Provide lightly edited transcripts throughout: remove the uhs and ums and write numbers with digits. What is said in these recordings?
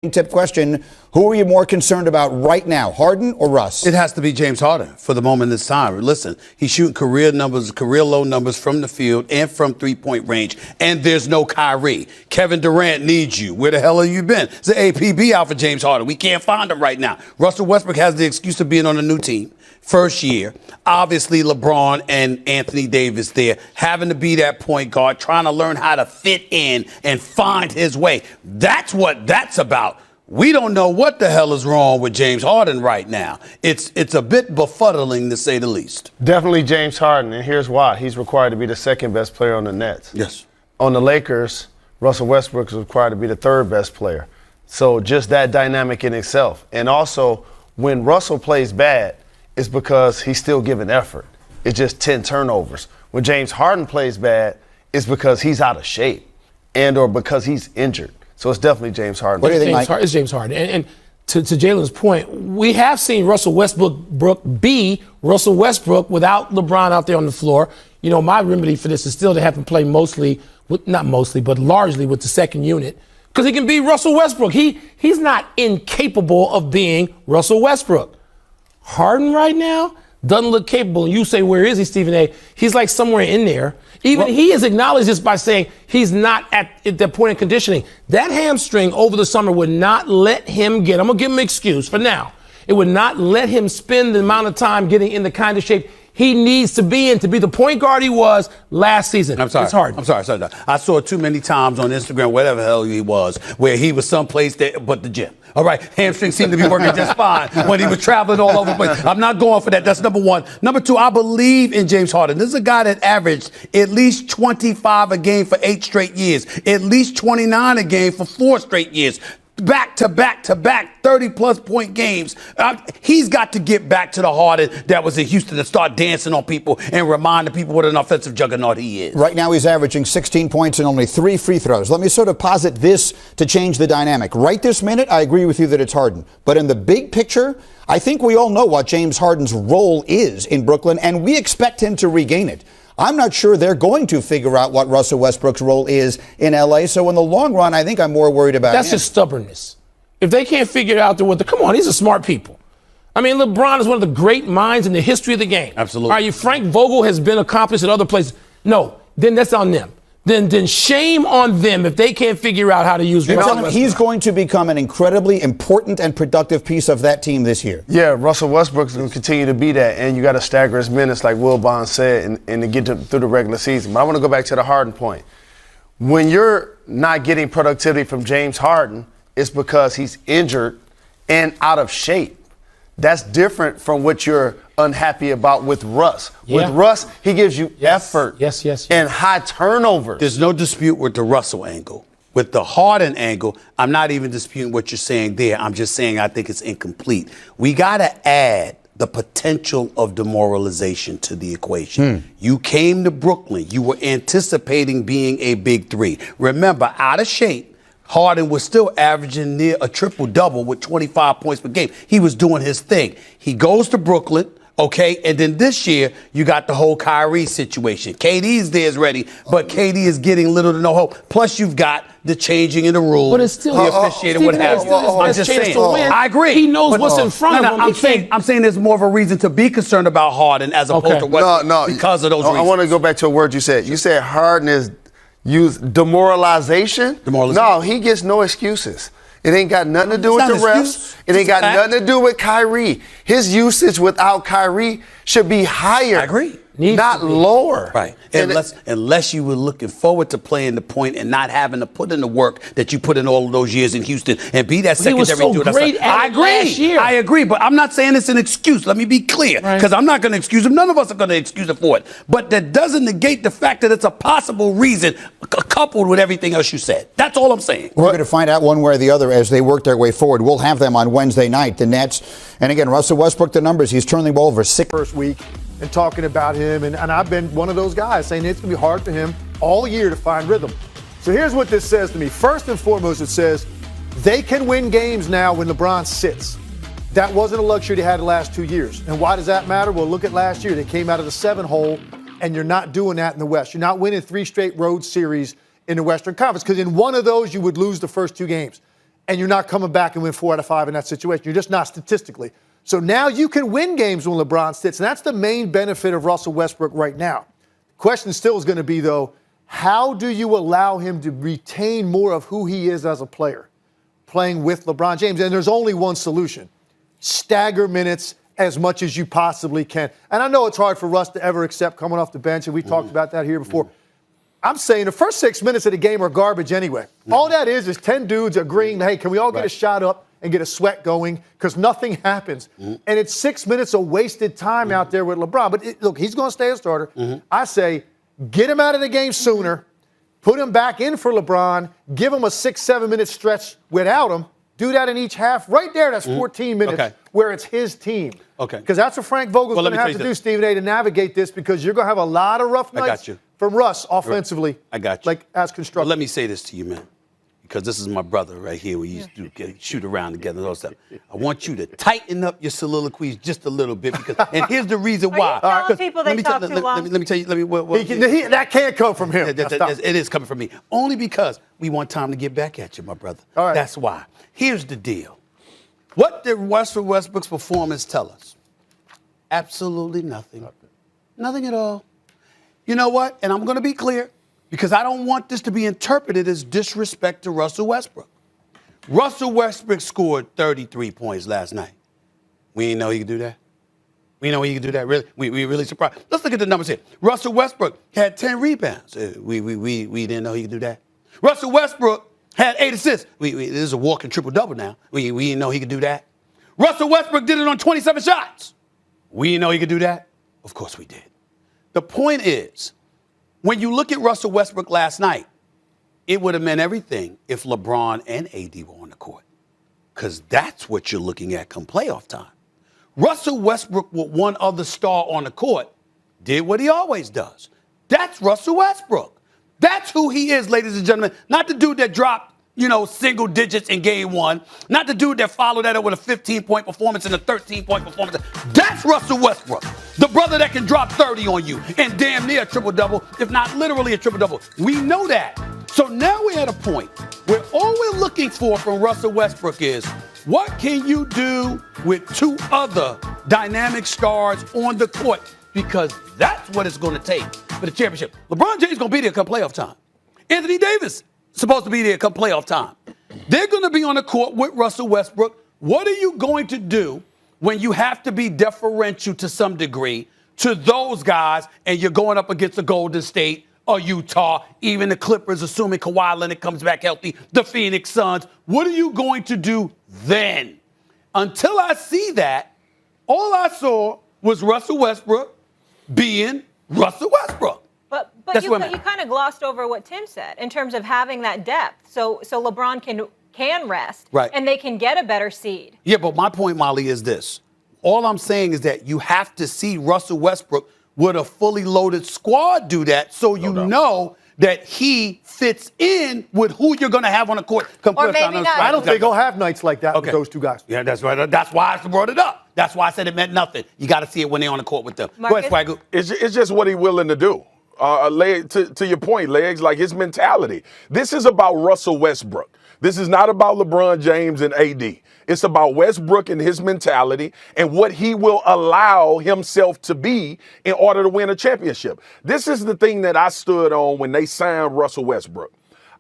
Tip question, who are you more concerned about right now, Harden or Russ? It has to be James Harden for the moment this time. Listen, he's shooting career low numbers from the field and from three-point range, and there's no Kyrie. Kevin Durant needs you. Where the hell have you been? It's the APB out for James Harden. We can't find him right now. Russell Westbrook has the excuse of being on a new team. First year, obviously LeBron and Anthony Davis there, having to be that point guard, trying to learn how to fit in and find his way. That's what that's about. We don't know what the hell is wrong with James Harden right now. It's a bit befuddling, to say the least. Definitely James Harden, and here's why. He's required to be the second best player on the Nets. Yes. On the Lakers, Russell Westbrook is required to be the third best player. So just that dynamic in itself. And also, when Russell plays bad, it's because he's still giving effort. It's just 10 turnovers. When James Harden plays bad, it's because he's out of shape and or because he's injured. So it's definitely James Harden. What do you think, Mike? It's James Harden. And to Jalen's point, we have seen Russell Westbrook be Russell Westbrook without LeBron out there on the floor. You know, my remedy for this is still to have him play but largely with the second unit. Because he can be Russell Westbrook. He's not incapable of being Russell Westbrook. Harden right now doesn't look capable. And you say, where is he, Stephen A? He's like somewhere in there. He has acknowledged this by saying he's not at that point in conditioning. That hamstring over the summer would not let him get, I'm going to give him an excuse for now. It would not let him spend the amount of time getting in the kind of shape he needs to be in to be the point guard he was last season. I'm sorry. It's hard. I'm sorry. I saw it too many times on Instagram, whatever the hell he was, where he was someplace there but the gym. All right, hamstring seemed to be working just fine when he was traveling all over the place. I'm not going for that. That's number one. Number two, I believe in James Harden. This is a guy that averaged at least 25 a game for 8 straight years, at least 29 a game for 4 straight years. Back to back 30-plus point games. He's got to get back to the Harden that was in Houston to start dancing on people and remind the people what an offensive juggernaut he is. Right now he's averaging 16 points and only 3 free throws. Let me sort of posit this to change the dynamic. Right this minute, I agree with you that it's Harden. But in the big picture, I think we all know what James Harden's role is in Brooklyn, and we expect him to regain it. I'm not sure they're going to figure out what Russell Westbrook's role is in L.A., so in the long run, I think I'm more worried about That's just stubbornness. If they can't figure it out, come on, these are smart people. I mean, LeBron is one of the great minds in the history of the game. Absolutely. All right, Frank Vogel has been accomplished at other places. No, then that's on them. Then shame on them if they can't figure out how to use Russell Westbrook. He's going to become an incredibly important and productive piece of that team this year. Yeah, Russell Westbrook's going to continue to be that, and you got to stagger his minutes like Will Bond said and to get through the regular season. But I want to go back to the Harden point. When you're not getting productivity from James Harden, it's because he's injured and out of shape. That's different from what you're unhappy about with Russ. Yeah. With Russ, he gives you effort yes. and high turnovers. There's no dispute with the Russell angle. With the Harden angle, I'm not even disputing what you're saying there. I'm just saying I think it's incomplete. We got to add the potential of demoralization to the equation. You came to Brooklyn. You were anticipating being a big three. Remember, out of shape, Harden was still averaging near a triple-double with 25 points per game. He was doing his thing. He goes to Brooklyn, okay, and then this year you got the whole Kyrie situation. KD's there is ready, but KD is getting little to no hope. Plus you've got the changing in the rules, but it's still the officiating, what have you. I'm just saying. I agree. He knows what's in front of him. I'm saying there's more of a reason to be concerned about Harden as opposed to Westbrook because of those reasons. I want to go back to a word you said. You said Harden is demoralization? No, he gets no excuses. It ain't got nothing to do with the refs. It ain't got nothing to do with Kyrie. His usage without Kyrie should be higher. I agree. Not lower. Right. Unless you were looking forward to playing the point and not having to put in the work that you put in all of those years in Houston and be that secondary. He was so great at it last year. I agree, but I'm not saying it's an excuse. Let me be clear, because I'm not going to excuse him. None of us are going to excuse him for it. But that doesn't negate the fact that it's a possible reason coupled with everything else you said. That's all I'm saying. We're going to find out one way or the other as they work their way forward. We'll have them on Wednesday night, the Nets. And again, Russell Westbrook, the numbers, he's turning the ball over 6 first week. And talking about him, and I've been one of those guys saying it's going to be hard for him all year to find rhythm. So here's what this says to me. First and foremost, it says they can win games now when LeBron sits. That wasn't a luxury they had the last 2 years. And why does that matter? Well, look at last year. They came out of the 7 hole, and you're not doing that in the West. You're not winning 3 straight road series in the Western Conference because in one of those, you would lose the first 2 games. and you're not coming back and win 4 out of 5 in that situation. You're just not statistically. So now you can win games when LeBron sits, and that's the main benefit of Russell Westbrook right now. The question still is going to be, though, how do you allow him to retain more of who he is as a player, playing with LeBron James? And there's only one solution. Stagger minutes as much as you possibly can. And I know it's hard for Russ to ever accept coming off the bench, and we talked about that here before. I'm saying the first 6 minutes of the game are garbage anyway. All that is 10 dudes agreeing, hey, can we all get a shot up and get a sweat going? Because nothing happens. And it's 6 minutes of wasted time out there with LeBron. But look, he's going to stay a starter. I say get him out of the game sooner, put him back in for LeBron, give him a 6-7 minute stretch without him. Do that in each half. Right there, that's 14 minutes where it's his team. Because that's what Frank Vogel's going to have to do, Stephen A., to navigate this, because you're going to have a lot of rough nights from Russ offensively. I got you. Like, as constructed. Well, let me say this to you, man, because this is my brother right here. We used to shoot around together and all that stuff. I want you to tighten up your soliloquies just a little bit, because, and here's the reason why. Are you telling people they talk too long? Let me tell you. That can't come from him. It is coming from me. Only because we want time to get back at you, my brother. All right. That's why. Here's the deal. What did Russell Westbrook's performance tell us? Absolutely nothing. Nothing at all. You know what? And I'm going to be clear, because I don't want this to be interpreted as disrespect to Russell Westbrook. Russell Westbrook scored 33 points last night. We didn't know he could do that. We know he could do that. Really, we really surprised. Let's look at the numbers here. Russell Westbrook had 10 rebounds. We didn't know he could do that. Russell Westbrook had 8 assists. This is a walking triple-double now. We didn't know he could do that. Russell Westbrook did it on 27 shots. We didn't know he could do that. Of course we did. The point is, when you look at Russell Westbrook last night, it would have meant everything if LeBron and AD were on the court, because that's what you're looking at come playoff time. Russell Westbrook, with one other star on the court, did what he always does. That's Russell Westbrook. That's who he is, ladies and gentlemen. Not the dude that dropped, single digits in game 1. Not the dude that followed that up with a 15-point performance and a 13-point performance. That's Russell Westbrook. The brother that can drop 30 on you and damn near a triple-double, if not literally a triple-double. We know that. So now we're at a point where all we're looking for from Russell Westbrook is, what can you do with 2 other dynamic stars on the court? Because that's what it's going to take for the championship. LeBron James is going to be there come playoff time. Anthony Davis is supposed to be there come playoff time. They're going to be on the court with Russell Westbrook. What are you going to do when you have to be deferential to some degree to those guys and you're going up against the Golden State or Utah, even the Clippers, assuming Kawhi Leonard comes back healthy, the Phoenix Suns? What are you going to do then? Until I see that, all I saw was Russell Westbrook being Russell Westbrook. But you kind of glossed over what Tim said in terms of having that depth. So LeBron can rest, right, and they can get a better seed. Yeah, but my point, Molly, is this. All I'm saying is that you have to see Russell Westbrook with a fully loaded squad do that, so you know that he fits in with who you're going to have on the court. Or maybe not. I don't think he'll have nights like that with those 2 guys. Yeah, that's right. That's why I brought it up. That's why I said it meant nothing. You got to see it when they're on the court with them. Marcus? Go ahead, Swagoo. It's just what he's willing to do. To your point, Legs, like his mentality. This is about Russell Westbrook. This is not about LeBron James and AD. It's about Westbrook and his mentality and what he will allow himself to be in order to win a championship. This is the thing that I stood on when they signed Russell Westbrook.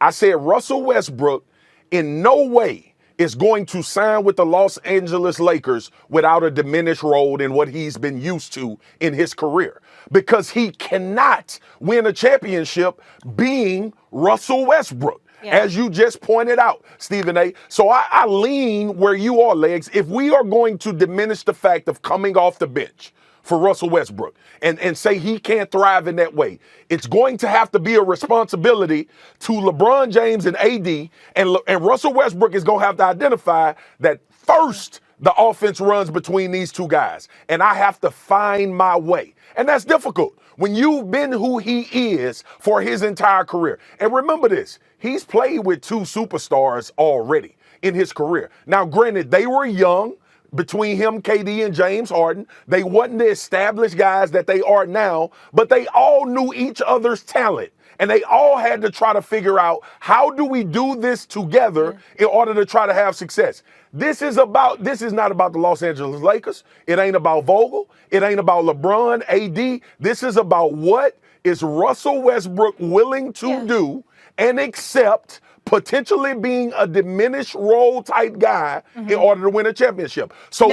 I said Russell Westbrook in no way is going to sign with the Los Angeles Lakers without a diminished role in what he's been used to in his career, because he cannot win a championship being Russell Westbrook. Yeah. As you just pointed out, Stephen A. So I lean where you are, Legs. If we are going to diminish the fact of coming off the bench for Russell Westbrook and say he can't thrive in that way, it's going to have to be a responsibility to LeBron James and AD, and Russell Westbrook is going to have to identify that first the offense runs between these 2 guys, and I have to find my way. And that's difficult when you've been who he is for his entire career. And remember this, he's played with 2 superstars already in his career. Now, granted, they were young between him, KD, and James Harden. They wasn't the established guys that they are now, but they all knew each other's talent. And they all had to try to figure out, how do we do this together in order to try to have success? This is not about the Los Angeles Lakers. It ain't about Vogel. It ain't about LeBron, AD. This is about what is Russell Westbrook willing to do and accept potentially being a diminished role type guy in order to win a championship. So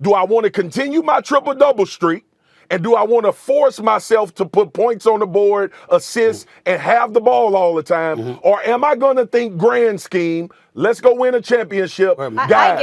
do I want to continue my triple-double streak? And do I want to force myself to put points on the board, assists, and have the ball all the time? Or am I going to think grand scheme, let's go win a championship, guys?